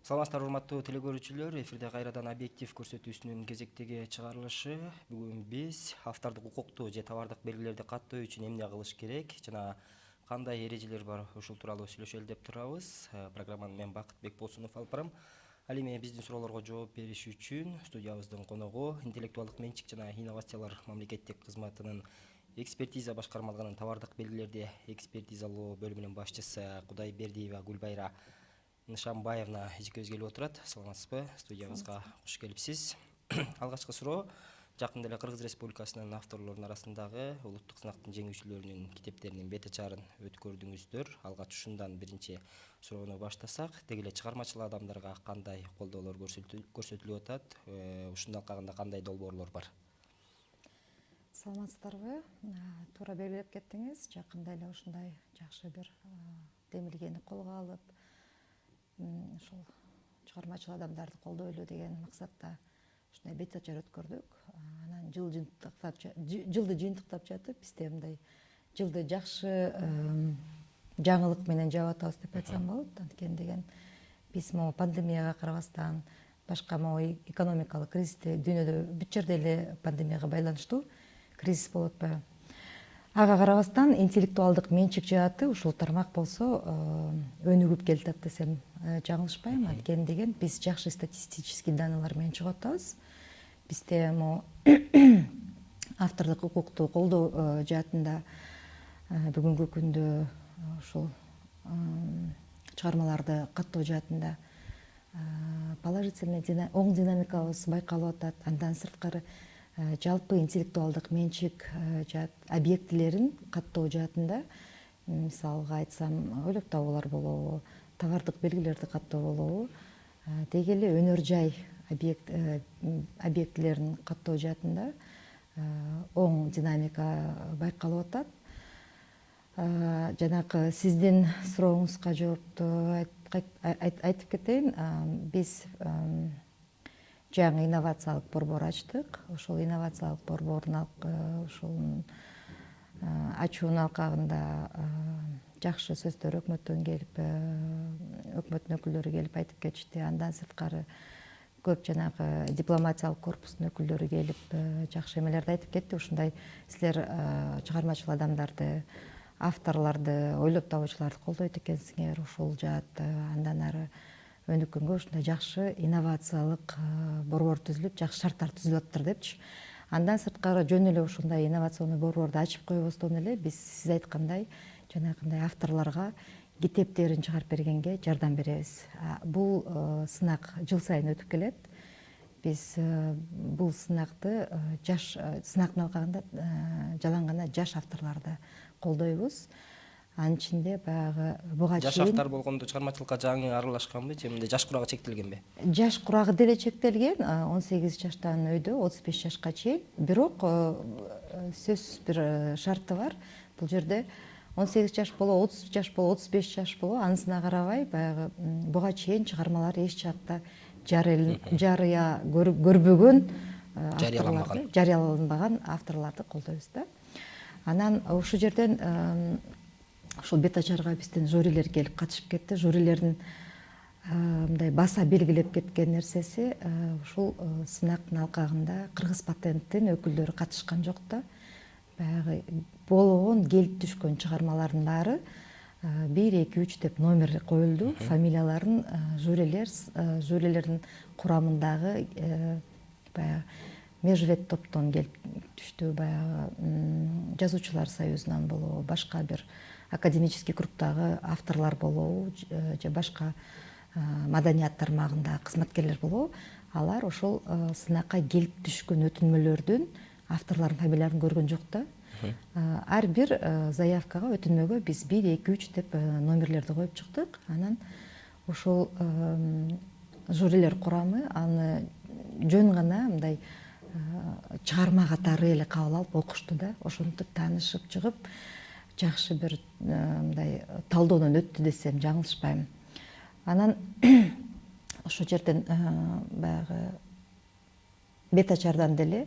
Саламатсыздар урматтуу телекөрүүчүлөр, эфирде кайрадан объектив көрсөтүүсүнүн кезектеги чыгарылышы. Бүгүн биз автордук укукту же товардык белгилерди каттоо үчүн эмне кылыш керек жана кандай эрежелер бар ушул тууралуу сүйлөшөлү деп турабыз. Программаны мен Бакытбек Болсунов алып барам. Ал эми биздин суроолорго жооп бериш үчүн студиябыздын коногу интеллектуалдык менчик жана инновациялар мамлекеттик кызматынын экспертиза башкармалыгынын товардык белгилерди экспертизалоо бөлүмүнүн башчысы Кудайбердиева Гүлбайра Нышанбаевна эжекебиз келип отурат. Саламатсызбы? Студиябызга куш келипсиз. Алгачкы суроо: жакында эле Кыргыз Республикасынын авторлорунун арасындагы улуттук сынактын жеңүүчүлөрүнүн китептеринин бет ачарын өткөрдүңүздөр. Алгач ушундан биринчи суроону баштасак, деги эле чыгармачыл адамдарга кандай колдоолор көрсөтүлүп атат? Ушунун алкагында кандай долбоорлор бар? Саламатсыздарбы? Туура белгилеп кеттиңиз. Жакында эле ушундай жакшы бир демилгени колго алып, ушул чыгармачыл адамдарды колдойлу деген максатта ушундай бет ачар өткөрдүк. Анан жылды жыйынтыктап жатып, бизде мындай жылды жакшы жаңылык менен жаап атабыз деп айтсам болот. Анткени деген биз могу пандемияга карабастан, башка могу экономикалык кризисте, дүйнөдө бүт жерде эле пандемияга байланыштуу кризис болуп атпайбы. Ага карабастан интеллектуалдык менчик жааты ушул тармак болсо өнүгүп келатат десем жаңылышпайм. Анткени деген биз жакшы статистический данныйлар менен чыгып атабыз. Бизде могу автордук укукту колдоо жаатында бүгүнкү күндө ушул чыгармаларды каттоо жаатында положительный оң динамикабыз байкалып атат. Андан сырткары жалпы интеллектуалдык менчик объектилерин каттоо жаатында, мисалга айтсам, ойлоп табуулар болобу, товардык белгилерди каттоо болобу, деги эле өнөр жай объектилерин каттоо жаатында оң динамика байкалып атат. Жанагы сиздин сурооңузга жоопту айтып кетейин. Биз жаңы инновациялык борбор ачтык. Ошол инновациялык борбордун ушул ачуунун алкагында жакшы сөздөр өкмөттөн келип, өкмөттүн өкүлдөрү келип айтып кетишти. Андан сырткары көп жанагы дипломатиялык корпустун өкүлдөрү келип жакшы эмелерди айтып кетти. Ушундай силер чыгармачыл адамдарды, авторлорду, ойлоп табуучуларды колдойт экенсиңер ушул жаатта. Андан ары өнүккөнгө ушундай жакшы инновациялык борбор түзүлүп, жакшы шарттар түзүлүп атыптыр депчи. Андан сырткары жөн эле ушундай инновационный борборду ачып койбостон эле биз сиз айткандай жанагындай авторлорго китептерин чыгарып бергенге жардам беребиз. Бул сынак жыл сайын өтүп келет. Биз бул сынакты сынактын алкагында жалаң гана жаш авторлорду колдойбуз. Анын ичинде баягы буга чейин жаш автор болгондо чыгармачылыкка жаңы аралашканбы же мындай жаш курагы чектелгенби? Жаш курагы деле чектелген, 18 жаштан өйдө 35 жашка чейин. Бирок сөзсүз бир шарты бар. Бул жерде 18 жаш болобу, 30 жаш болобу, 35 жаш болобу, анысына карабай баягы буга чейин чыгармалар эч жакта жарыя көрбөгөн авторлорду, жарыяланбаган авторлорду колдойбуз да. Анан ушул жерден ушул бет ачарга биздин жюрилер келип катышып кетти. Жюрилердин мындай баса белгилеп кеткен нерсеси ушул сынактын алкагында Кыргыз патенттин өкүлдөрү катышкан жок да. Баягы болгон келип түшкөн чыгармалардын баары 1, 2, 3 деп номер коюлду. Фамилияларын жюрилердин курамындагы баягы межвет топтон келип түштү. Баягы жазуучулар союзунан болобу, башка бир академический кругтагы авторлор болобу, же башка маданият тармагындагы кызматкерлер болобу. Алар ошол сынакка келип түшкөн өтүнмөлөрдүн авторлордун фамилияларын көргөн жок да. Ар бир заявкага, өтүнмөгө биз 1, 2, 3 деп номерлерди коюп чыктык. Анан ошол жюрилер курамы аны жөн гана мындай чыгарма катары эле кабыл алып окушту да. Ошентип таанышып чыгып, жакшы бир мындай талдоодон өттү десем жаңылышпайм. Анан ошол жерден баягы бет ачардан деле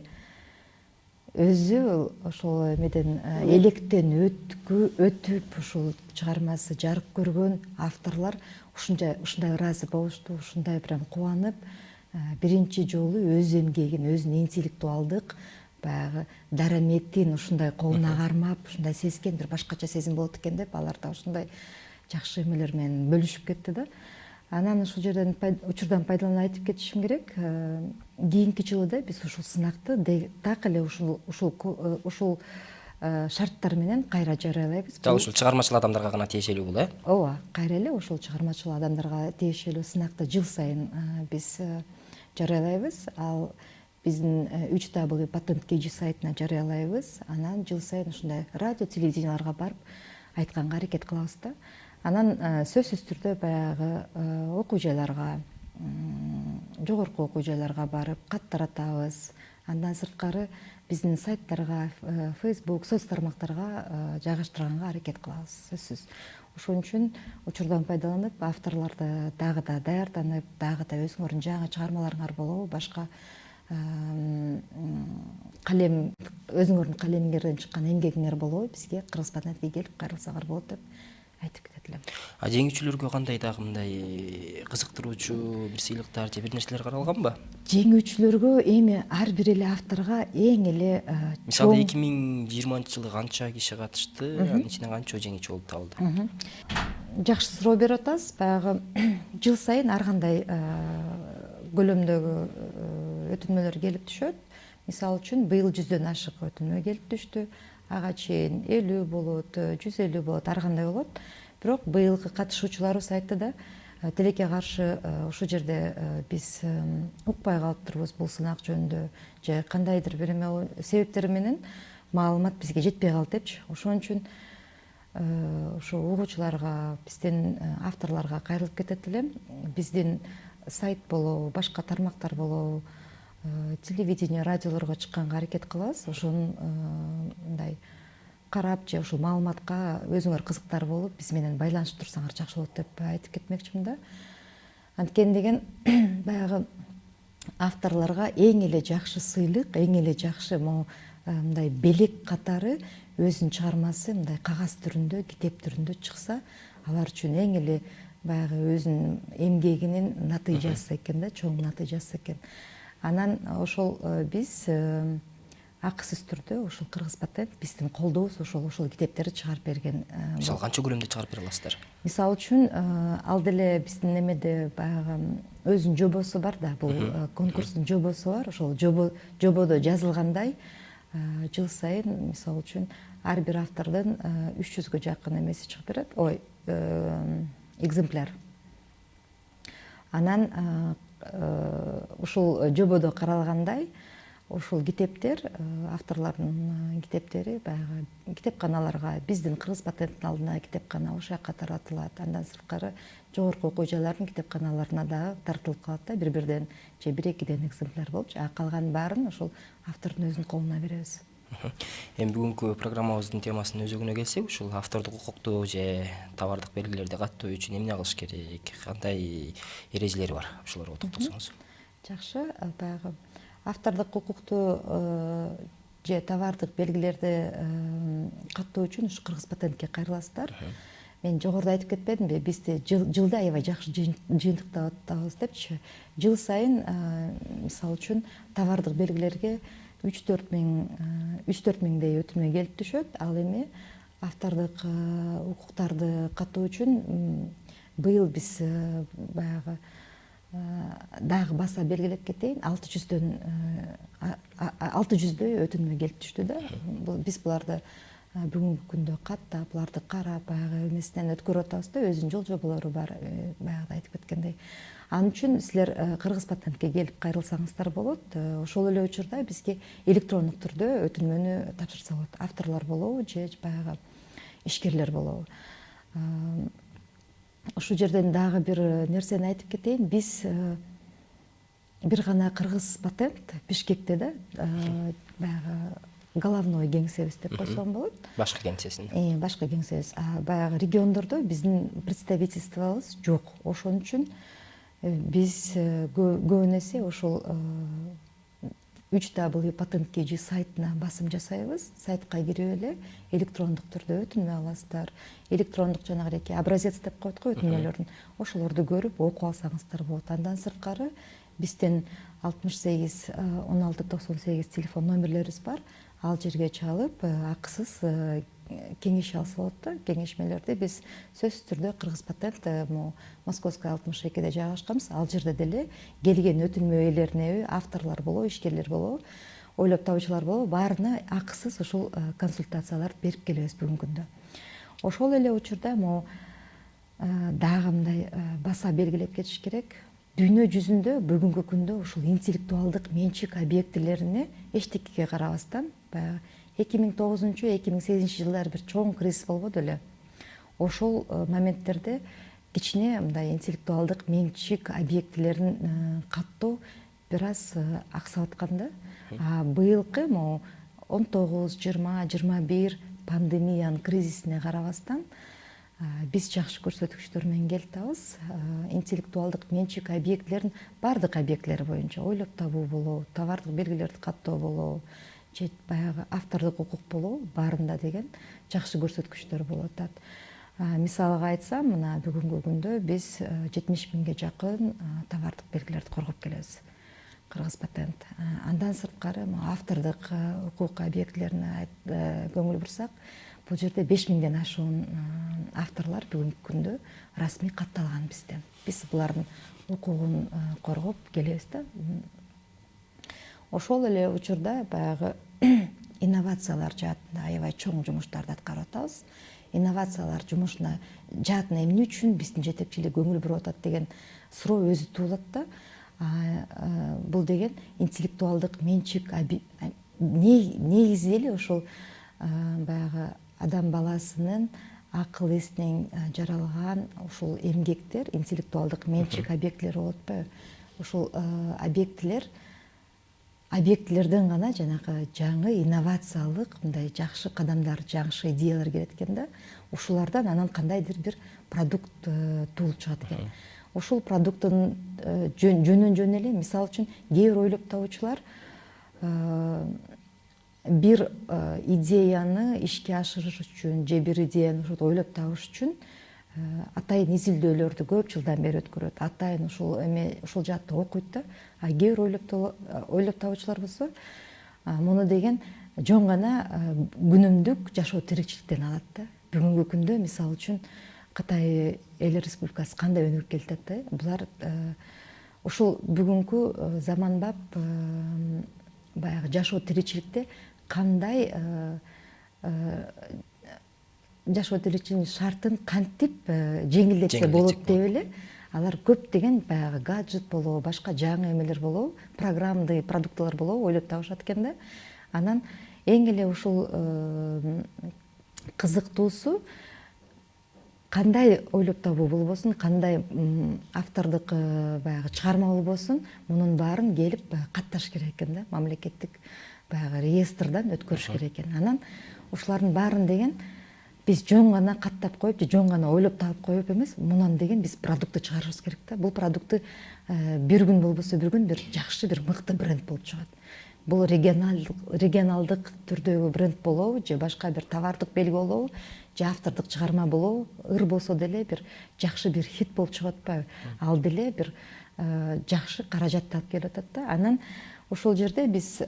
өзү ошол эмеден электен өтүп ушул чыгармасы жарык көргөн авторлор ушундай ыраазы болушту, ушундай прям кубанып, биринчи жолу өз эмгегин, өзүнүн интеллектуалдык баягы дараметин ушундай колуна кармап, ушундай сезген бир башкача сезим болот экен деп, алар да ушундай жакшы эмелер менен бөлүшүп кетти да. Анан ушул жерден учурдан пайдаланып айтып кетишим керек. Кийинки жылы да биз ушул сынакты так эле ушул шарттар менен кайра жарыялайбыз. Дал ушул чыгармачыл адамдарга гана тиешелүү бул, ооба, кайра эле ушул чыгармачыл адамдарга тиешелүү сынакты жыл сайын биз жарыялайбыз. Ал биздин 3W Patent KG сайтына жарыялайбыз. Анан жыл сайын ушундай радио, телевиденияларга барып айтканга аракет кылабыз да. Анан сөзсүз түрдө баягы окуу жайларга, жогорку окуу жайларга барып кат таратабыз. Андан сырткары биздин сайттарга, Facebook, соц тармактарга жайгаштырганга аракет кылабыз, сөзсүз. Ошон үчүн учурдан пайдаланып, авторлорду дагы да даярданып, дагы да өзүңөрдүн жаңы чыгармаларыңар болобу, башка калем, өзүңөрдүн калемиңерден чыккан эмгегиңер болобу, бизге Кыргыз Патентке келип кайрылсаңар болот деп айтып кетет элем. Жеңүүчүлөргө кандай дагы мындай кызыктыруучу бир сыйлыктар же бир нерселер каралганбы? Жеңүүчүлөргө эми ар бир эле авторго эң эле мисалы 2020-жылы канча киши катышты, анын ичинен канча жеңүүчү болуп табылды? Жакшы суроо берип атасыз. Баягы жыл сайын ар кандай көлөмдөгү өтүнмөлөр келип түшөт. Мисалы үчүн быйыл 100дөн ашык өтүнмө келип түштү. Ага чейин 50 болот, 150 болот, ар кандай болот. Бирок быйылкы катышуучуларыбыз айтты да, тилекке каршы ушул жерде биз укпай калыптырбыз бул сынак жөнүндө, же кандайдыр бир эме себептери менен маалымат бизге жетпей калды депчи. Ошон үчүн ошо угуучуларга, биздин авторлорго кайрылып кетет элем. Биздин сайт болобу, башка тармактар болобу, телевидение, радиолорго чыкканга аракет кылабыз. Ошон мындай карап же ушул маалыматка өзүңөр кызыктар болуп, биз менен байланышып турсаңар жакшы болот деп айтып кетмекчимин да. Анткени деген баягы авторлорго эң эле жакшы сыйлык, эң эле жакшы мындай белек катары өзүнүн чыгармасы мындай кагаз түрүндө, китеп түрүндө чыкса, алар үчүн эң эле баягы өзүнүн эмгегинин натыйжасы экен да, чоң натыйжасы экен. Анан ошол биз акысыз түрдө ушул Кыргыз Патент биздин колдообуз ошол китептерди чыгарып берген. Мисалы канча көлөмдө чыгарып бере аласыздар? Мисалы үчүн ал деле биздин эмеде баягы өзүнүн жобосу бар да, бул конкурстун жобосу бар. Ошол жободо жазылгандай жыл сайын мисалы үчүн ар бир автордун 300гө жакын эмеси чыгып берет, экземпляр. Анан ушул жободо каралгандай ушул китептер, авторлордун китептери баягы китепканаларга, биздин Кыргыз Патенттин алдына китепкана ошол жака таратылат. Андан сырткары жогорку окуу жайлардын китепканаларына дагы тартылып калат да, бир-бирден же 1-2ден экземпляр болупчу. Калган баарын ошол автордун өзүнүн колуна беребиз. Эми бүгүнкү программабыздын темасынын өзөгүнө келсек, ушул автордук укукту же товардык белгилерди каттоо үчүн эмне кылыш керек, кандай эрежелери бар, ошолорго токтолсоңуз. Жакшы, баягы автордук укукту же товардык белгилерди каттоо үчүн ушу Кыргыз Патентке кайрыласыздар. Мен жогоруда айтып кетпедимби, бизди жылда аябай жакшы жыйынтыктап атабыз депчи. Жыл сайын мисалы үчүн товардык белгилерге 3-4 миңдей өтүнмө келип түшөт. Ал эми автордук укуктарды каттоо үчүн быйыл биз баягы дагы баса белгилеп кетейин, 600дөй өтүнмө келип түштү да. Биз буларды бүгүнкү күндө каттап, буларды карап, баягы эмесинен өткөрүп атабыз да, өзүнүн жол жоболору бар, баягыда айтып кеткендей. Ал үчүн силер Кыргыз Патентке келип кайрылсаңыздар болот. Ошол эле учурда бизге электрондук түрдө өтүнмөнү тапшырса болот. Авторлор болобу же баягы ишкерлер болобу. Ушул жерден дагы бир нерсени айтып кетейин. Биз бир гана Кыргыз Патент Бишкекте да, баягы головной кеңсебиз деп койсом болот. Башкы кеңсесин. Башкы кеңсебиз. Баягы региондордо биздин представительствобуз жок. Ошон үчүн биз көбүн эсе ошол 3W Patent KG сайтына басым жасайбыз. Сайтка кирип эле электрондук түрдө өтүнмө аласыздар. Электрондук жанагы образец деп коет го өтүнмөлөрдүн. Ошолорду көрүп окуп алсаңыздар болот. Андан сырткары бизден 68 16 98 телефон номерлерибиз бар. Ал жерге чалып, акысыз кеңеш алса болот да. Кеңешмелерди биз сөзсүз түрдө Кыргыз Патент Московская 62-де жайгашканбыз. Ал жерде деле келген өтүнмө ээлерине авторлор болобу, ишкерлер болобу, ойлоп табуучулар болобу, баарына акысыз ушул консультацияларды берип келебиз бүгүнкү күндө. Ошол эле учурда дагы кандай баса белгилеп кетиш керек. Дүйнө жүзүндө бүгүнкү күндө ушул интеллектуалдык менчик объектилерине эчтекеге карабастан, баягы 2009-2008 жылдары бир чоң кризис болбоду эле. Ошол моменттерде кичине мындай интеллектуалдык менчик объектилерин каттоо бир аз аксап аткан да. Быйылкы 19, 20, 21 пандемиянын кризисине карабастан биз жакшы көрсөткүчтөр менен келатабыз. Интеллектуалдык менчик объектилерин бардык объектилери боюнча ойлоп табуу болобу, товардык белгилерди каттоо болобу, же баягы автордук укук болобу, баарында деген жакшы көрсөткүчтөр болуп атат. Мисалга айтсам, мына бүгүнкү күндө биз 70 миңге жакын товардык белгилерди коргоп келебиз. Кыргыз Патент. Андан сырткары автордук укук объектилерине көңүл бурсак, бул жерде 5 миңден ашуун авторлор бүгүнкү күндө расмий катталган бизде. Биз булардын укугун коргоп келебиз да. Ошол эле учурда баягы инновациялар жаатында аябай чоң жумуштарды аткарып атабыз. Инновациялар жумушуна жаатына эмне үчүн биздин жетекчилик көңүл буруп атат деген суроо өзү туулат да. Бул деген интеллектуалдык менчик негизи эле ошол баягы адам баласынын акыл эсинен жаралган ушул эмгектер, интеллектуалдык менчик объектилери болуп атпайбы? Ушул объектилерден гана жанагы жаңы инновациялык мындай жакшы кадамдар, жакшы идеялар келет экен да. Ушулардан анан кандайдыр бир продукт туулуп чыгат экен. Ушул продукттун жөнүн жөн эле, мисалы үчүн, кээ бир ойлоп табуучулар бир идеяны ишке ашырыш үчүн же бир идеяны ойлоп табыш үчүн атайын изилдөөлөрдү көп жылдан бери өткөрөт. Атайын ушул жаатта окуйт да. Кээ бир ойлоп табуучулар болсо, муну деген жөн гана күнүмдүк жашоо тиричиликтен алат да. Бүгүнкү күндө мисалы үчүн Кытай Эл Республикасы кандай өнүгүп келатат да? Булар ушул бүгүнкү заманбап баягы жашоо тиричиликте кандай жашоо тиричиликтин шартын кантип жеңилдетсе болот деп эле алар көптөгөн баягы гаджет болобу, башка жаңы эмелер болобу, программдык продуктылар болобу ойлоп табышат экен да. Анан эң эле ушул кызыктуусу кандай ойлоп табуу болбосун, кандай автордук баягы чыгарма болбосун, мунун баарын келип катташ керек экен да. Мамлекеттик баягы реестрдан өткөрүш керек экен. Анан ушулардын баарын деген биз жөн гана каттап коюп, же жөн гана ойлоп таап коюп эмес, мунан деген биз продуктты чыгарышыбыз керек да. Бул продукты бир күн болбосо бир күн бир жакшы, бир мыкты бренд болуп чыгат. Бул регионалдык түрдөгү бренд болобу, же башка бир товардык белги болобу, же автордук чыгарма болобу, ыр болсо деле бир жакшы бир хит болуп чыгып атпайбы? Ал деле бир жакшы каражатты алып келип атат да. Анан ошол жерде биз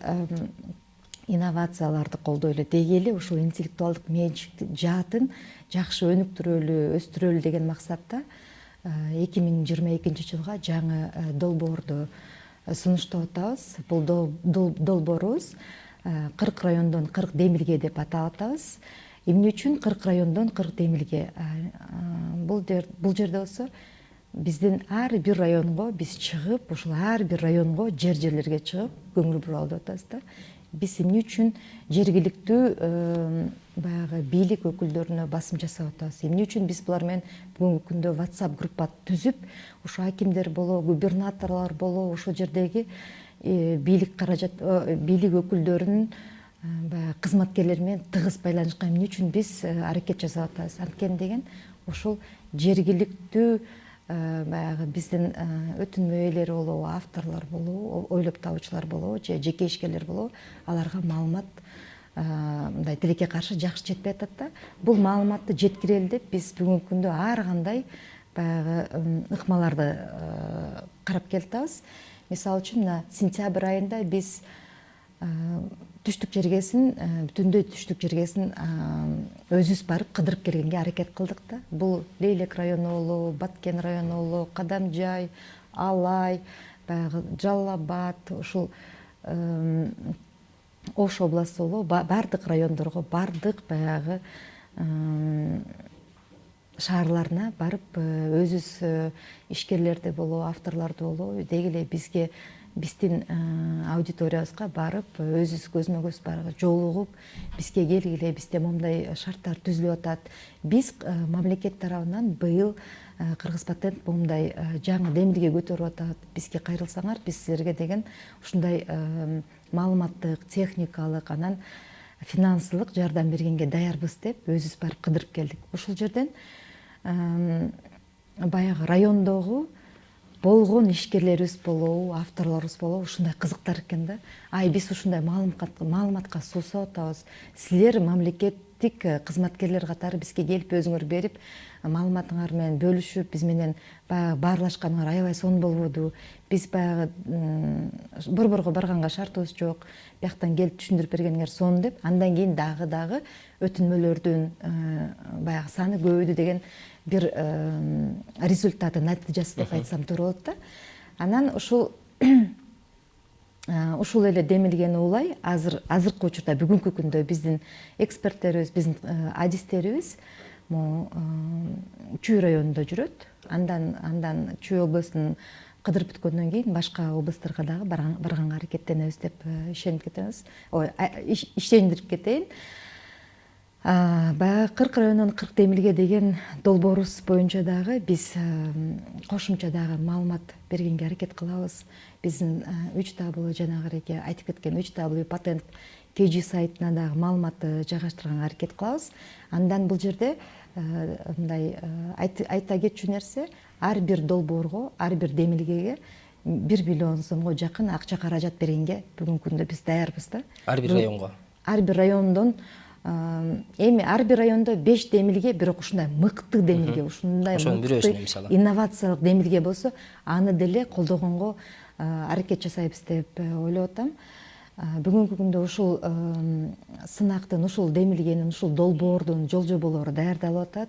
инновацияларды колдой эле дегели ушул интеллектуалдык менчик жаатын жакшы өнүктүрөлү, өстүрөлү деген максатта 2022 жылга жаңы долбоорду сунуштап атабыз. Бул долбоорубуз 40 райондон 40 демилге деп атап атабыз. Эмне үчүн 40 райондон 40 демилге? Бул жерде болсо биздин ар бир районго биз чыгып, ушул ар бир районго жерлерге чыгып көңүл буралы деп атабыз да. Биз эмне үчүн жергиликтүү баягы бийлик өкүлдөрүнө басым жасап атабыз? Эмне үчүн биз булар менен бүгүнкү күндө WhatsApp группа түзүп, ушу акимдер болобу, губернаторлор болобу, ошол жердеги бийлик өкүлдөрүнүн баягы кызматкерлери менен тыгыз байланышка эмне үчүн биз аракет жасап атабыз? Анткени деген ушул жергиликтүү баягы биздин өтүнмө ээлери болобу, авторлор болобу, ойлоп табуучулар болобу же жеке ишкерлер болобу, аларга маалымат мындай тилекке каршы жакшы жетпей атат да. Бул маалыматты жеткирели деп биз бүгүнкү күндө ар кандай баягы ыкмаларды карап келатабыз. Мисалы үчүн мына сентябрь айында биз түштүк жергесин, бүтүндөй түштүк жергесин өзүбүз барып кыдырып келгенге аракет кылдык да. Бул Лейлек району болобу, Баткен району болобу, Кадамжай, Алай, баягы Жалал Абад, ушул Ош областы болобу, бардык райондорго, бардык баягы шаарларына барып өзүбүз ишкерлерди болобу, авторлорду болобу, деги эле биздин аудиториябызга барып өзүбүз көзмө көз барып жолугуп, бизге келгиле, бизде моундай шарттар түзүлүп атат. Биз мамлекет тарабынан быйыл Кыргыз патент моундай жаңы демилге көтөрүп атат. Бизге кайрылсаңар, биз силерге деген ушундай маалыматтык, техникалык, анан финансылык жардам бергенге даярбыз деп өзүбүз барып кыдырып келдик. Ушул жерден баягы райондогу болгон ишкерлерибиз болобу, авторлорубуз болобу, ушундай кызыктар экен да. Биз ушундай маалыматка суусап атабыз. Силер мамлекеттик кызматкерлер катары бизге келип өзүңөр берип, маалыматыңар менен бөлүшүп, биз менен баягы баарлашканыңар аябай сонун болбоду. Биз баягы борборго барганга шартыбыз жок. Бияктан келип түшүндүрүп бергениңер сонун деп, андан кийин дагы өтүнмөлөрдүн баягы саны көбөйдү деген бир результаты, натыйжасы деп айтсам туура болот да. Анан ушул эле демилгени улай азыркы учурда бүгүнкү күндө биздин эксперттерибиз, биздин адистерибиз Чүй районунда жүрөт. Андан Чүй областын кыдырып бүткөндөн кийин башка областтарга дагы барганга аракеттенебиз деп ишенип кетебиз. Иштендирип кетейин. Баягы 40 районунун 40 демилге деген долбоорубуз боюнча дагы биз кошумча дагы маалымат бергенге аракет кылабыз. Биздин 3W жанагы айтып кеткен 3W патент KG сайтына дагы маалыматты жайгаштырганга аракет кылабыз. Андан бул жерде мындай айта кетчү нерсе, ар бир долбоорго, ар бир демилгеге 1 миллион сомго жакын акча каражат бергенге бүгүнкү күндө биз даярбыз да. Ар бир районго. Ар бир райондон эми ар бир райондо 5 демилге, бирок ушундай мыкты демилге, ушундай мыкты инновациялык демилге болсо, аны деле колдогонго аракет жасайбыз деп ойлоп атам. Бүгүнкү күндө ушул сынактын, ушул демилгенин, ушул долбоордун жол жоболору даярдалып атат.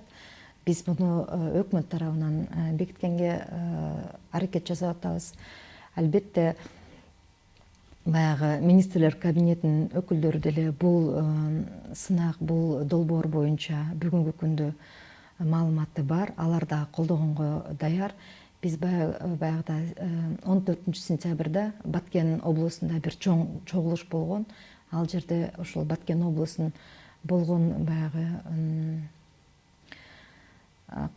Биз муну өкмөт тарабынан бекиткенге аракет жасап атабыз. Албетте баягы министрлер кабинетинин өкүлдөрү деле бул сынак, бул долбоор боюнча бүгүнкү күндө маалыматы бар, алар да колдогонго даяр. Биз баягыда 14-сентябрда Баткен областында бир чоң чогулуш болгон. Ал жерде ошол Баткен областынын болгон баягы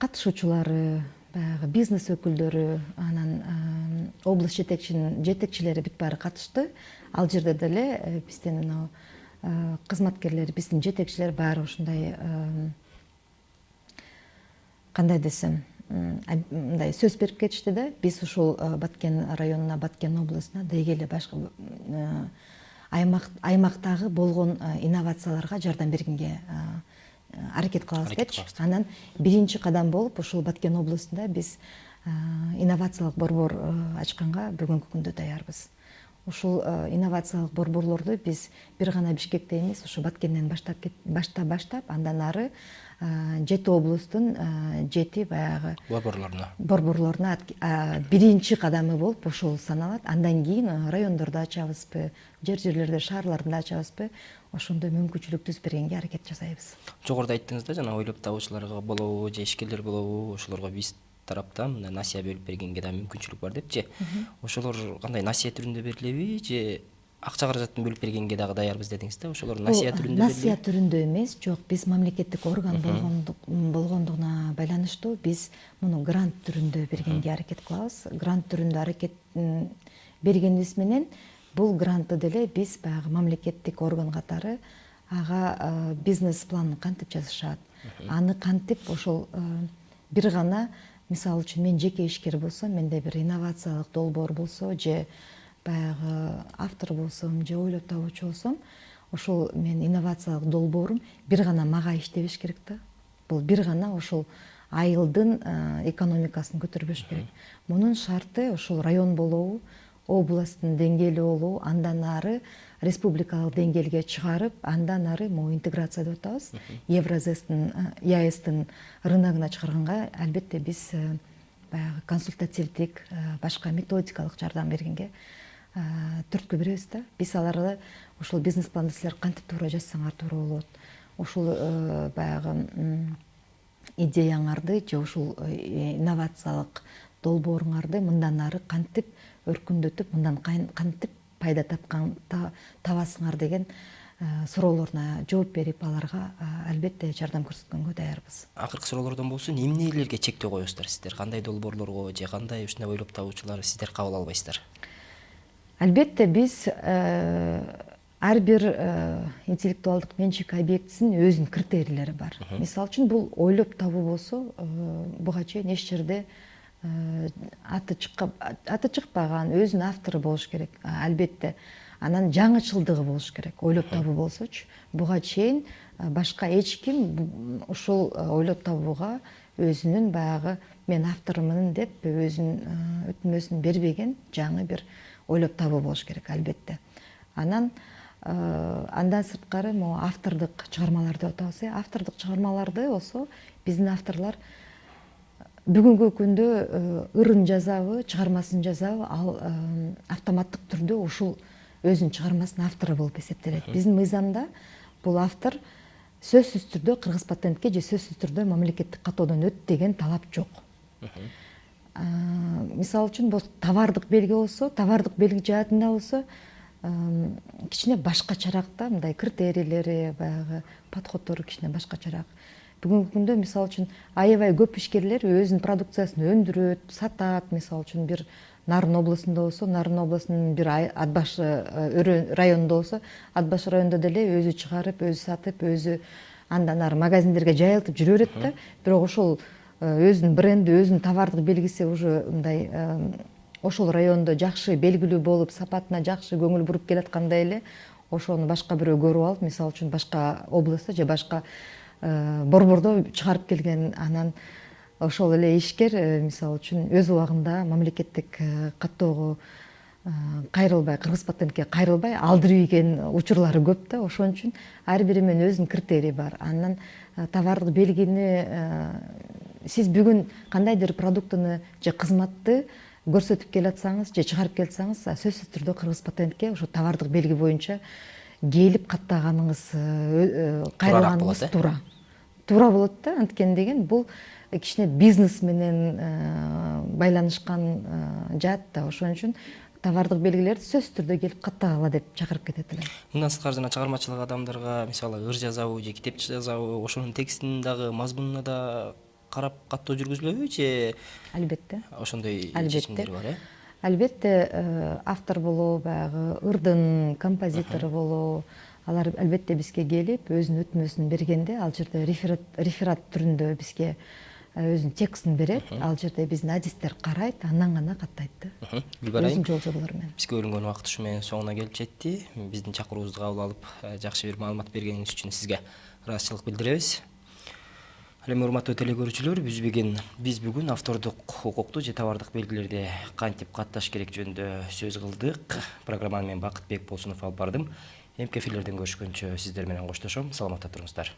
катышуучулары, баягы бизнес өкүлдөрү, анан область жетекчилери бүт баары катышты. Ал жерде деле биздин кызматкерлер, биздин жетекчилер баары ушундай кандай десем, мындай сөз берип кетишти да. Биз ушул Баткен районуна, Баткен областына деги эле башка аймактагы болгон инновацияларга жардам бергенге аракет кылабыз депчи. Анан биринчи кадам болуп ушул Баткен областында биз инновациялык борбор ачканга бүгүнкү күндө даярбыз. Ушул инновациялык борборлорду биз бир гана Бишкекте эмес, ушу Баткенден баштап, андан ары 7 облустун 7 баягы борборлоруна биринчи кадамы болуп ошол саналат. Андан кийин райондордо ачабызбы, жерлерде, шаарларында ачабызбы, ошондой мүмкүнчүлүк түзүп бергенге аракет жасайбыз. Жогоруда айттыңыз да, жана ойлоп табуучуларга болобу, же ишкерлер болобу, ошолорго биз тараптан насыя бөлүп бергенге да мүмкүнчүлүк бар депчи. Ошолор кандай насыя түрүндө берилеби, же акча каражатын бөлүп бергенге дагы даярбыз дедиңиз да? Ошолор насыя түрүндө берилеби? Насыя түрүндө эмес, жок, биз мамлекеттик орган болгондугуна байланыштуу биз муну грант түрүндө бергенге аракет кылабыз. Грант түрүндө аракет бергенибиз менен бул грантты деле биз баягы мамлекеттик орган катары ага бизнес планын кантип жасашат, аны кантип ошол бир гана мисалы үчүн мен жеке ишкер болсом, менде бир инновациялык долбоор болсо же баягы автор болсом же ойлоп табуучу болсом, ошол мен инновациялык долбоорум бир гана мага иштебеш керек да. Бул бир гана ошол айылдын экономикасын көтөрбөш керек. Мунун шарты ошол район болобу, областтын деңгээли болобу, андан ары республикалык деңгээлге чыгарып, андан ары могу интеграция деп атабыз. Евразэстин, ЕАЭстин рыногуна чыгарганга албетте биз баягы консультативдик, башка методикалык жардам бергенге түрткү беребиз да. Биз аларга ошол бизнес планды силер кантип туура жазсаңар туура болот. Ошол баягы идеяңарды же ушул инновациялык долбооруңарды мындан ары кантип өркүндөтүп, мындан кантип пайда табасыңар деген суроолоруна жооп берип, аларга албетте жардам көрсөткөнгө даярбыз. Акыркы суроолордон болсун, эмнелерге чектөө коесуздар сиздер? Кандай долбоорлорго же кандай ушундай ойлоп табуучулар сиздер кабыл албайсыздар? Албетте биз ар бир интеллектуалдык менчик объектисинин өзүнүн критерийлери бар. Мисалы үчүн бул ойлоп табуу болсо, буга чейин эч жерде аты чыкпаган өзүнүн автору болуш керек. Албетте анан жаңычылдыгы болуш керек. Ойлоп табуу болсочу, буга чейин башка эч ким ушул ойлоп табууга өзүнүн баягы мен автормун деп өзүнүн өтмөсүн бербеген жаңы бир ойлоп табуу болуш керек албетте. Андан сырткары могу автордук чыгармалар деп атабыз. Автордук чыгармаларды болсо биздин авторлор бүгүнкү күндө ырын жазабы, чыгармасын жазабы, ал автоматтык түрдө ушул өзүнүн чыгармасынын автору болуп эсептелет. Биздин мыйзамда бул автор сөзсүз түрдө кыргыз патентке же сөзсүз түрдө мамлекеттик каттоодон өт деген талап жок. Мисалы үчүн бул товардык белги болсо, товардык белги жаатында болсо кичине башкачараак да, мындай критерийлери, баягы подходдору кичине башкачараак. Бүгүнкү күндө мисалы үчүн аябай көп ишкерлер өзүнүн продукциясын өндүрөт, сатат. Мисалы үчүн бир Нарын областында болсо, Нарын областынын бир Ат баш районунда болсо, Ат баш районунда деле өзү чыгарып, өзү сатып, өзү андан ары магазиндерге жайылтып жүрө берет да. Бирок ошол өзүнүн бренди, өзүнүн товардык белгиси уже мындай ошол райондо жакшы белгилүү болуп, сапатына жакшы көңүл буруп келаткандай эле ошону башка бирөө көрүп алып, мисалы үчүн башка областта же башка борбордо чыгарып келген, анан ошол эле ишкер мисалы үчүн өз убагында мамлекеттик каттоого кайрылбай, кыргыз патентке кайрылбай алдырып ийген учурлары көп да. Ошон үчүн ар биринин өзүнүн критерийи бар. Андан товардык белгини сиз бүгүн кандайдыр продуктуну же кызматты көрсөтүп келатсаңыз же чыгарып келсаңыз, сөзсүз түрдө кыргыз патентке ошо товардык белги боюнча келип каттаганыңыз, кайрылганыңыз туура болот да. Анткени деген бул кичине бизнес менен байланышкан жаат да. Ошон үчүн товардык белгилерди сөзсүз түрдө келип каттагыла деп чакырып кетет элем. Мындан сырткары жана чыгармачылык адамдарга, мисалы, ыр жазабы же китеп жазабы, ошонун текстин дагы мазмунуна да карап каттоо жүргүзүлөбү же? Албетте. Ошондой чечимдер бар, Албетте, автор болобу, баягы ырдын композитору болобу, алар албетте бизге келип өзүнүн өтмөсүн бергенде, ал жерде реферат түрүндө бизге өзүнүн текстин берет. Ал жерде биздин адистер карайт, андан гана каттайт да. Гүлбар айым, өзүнүн жол жоболору менен. бизге бөлүнгөн убакыт ушу менен соңуна келип жетти. Биздин чакыруубузду кабыл алып, жакшы бир маалымат бергениңиз үчүн сизге ыраазычылык билдиребиз. Ал эми урматтуу телекөрүүчүлөр, биз бүгүн автордук укукту же товардык белгилерди кантип катташ керек жөнүндө сөз кылдык. Программаны мен Бакытбек Болсунов алып бардым. Эмки эфирлерден көрүшкөнчө сиздер менен коштошом. Саламатта туруңуздар.